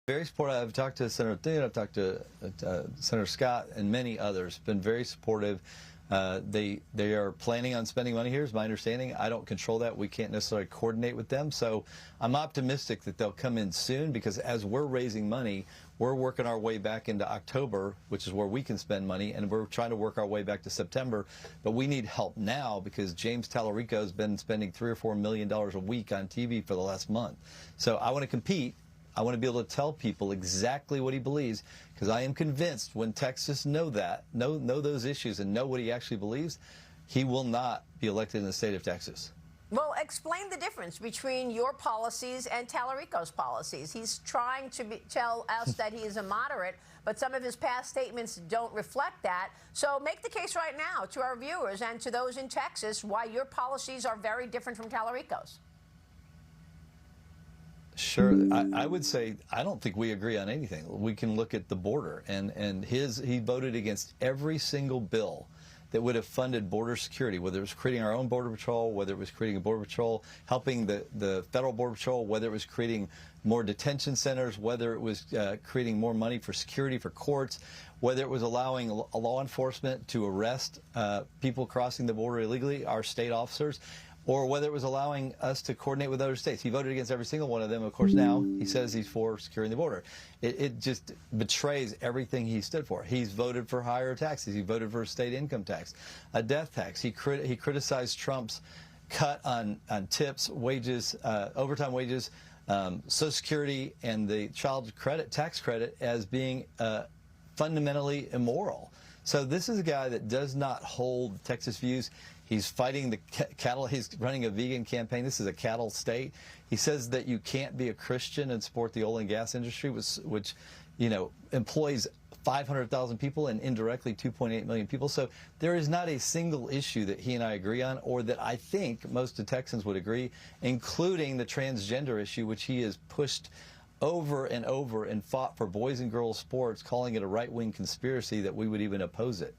Very supportive. I've talked to Senator Thune, I've talked to Senator Scott and many others. Been very supportive. They are planning on spending money here, is my understanding. I don't control that. We can't necessarily coordinate with them. So I'm optimistic that they'll come in soon, because as we're raising money, we're working our way back into October, which is where we can spend money, and we're trying to work our way back to September. But we need help now, because James Talarico has been spending $3 or $4 million a week on TV for the last month. So I want to compete. I want to be able to tell people exactly what he believes, because I am convinced when Texas know those issues and know what he actually believes, he will not be elected in the state of Texas. Well, explain the difference between your policies and Talarico's policies. He's trying to tell us that he is a moderate, but some of his past statements don't reflect that. So make the case right now to our viewers and to those in Texas why your policies are very different from Talarico's. Sure. I would say I don't think we agree on anything. We can look at the border, and he voted against every single bill that would have funded border security, whether it was creating our own Border Patrol, whether it was creating a Border Patrol, helping the federal Border Patrol, whether it was creating more detention centers, whether it was creating more money for security for courts, whether it was allowing law enforcement to arrest people crossing the border illegally, our state officers, or whether it was allowing us to coordinate with other states. He voted against every single one of them. Of course, now he says he's for securing the border. It just betrays everything he stood for. He's voted for higher taxes. He voted for a state income tax, a death tax. He criticized Trump's cut on tips, wages, overtime wages, Social Security, and the child tax credit as being fundamentally immoral. So this is a guy that does not hold Texas views. He's fighting the cattle. He's running a vegan campaign. This is a cattle state. He says that you can't be a Christian and support the oil and gas industry, which employs 500,000 people and indirectly 2.8 million people. So there is not a single issue that he and I agree on, or that I think most of Texans would agree, including the transgender issue, which he has pushed over and over and fought for boys and girls sports, calling it a right-wing conspiracy that we would even oppose it.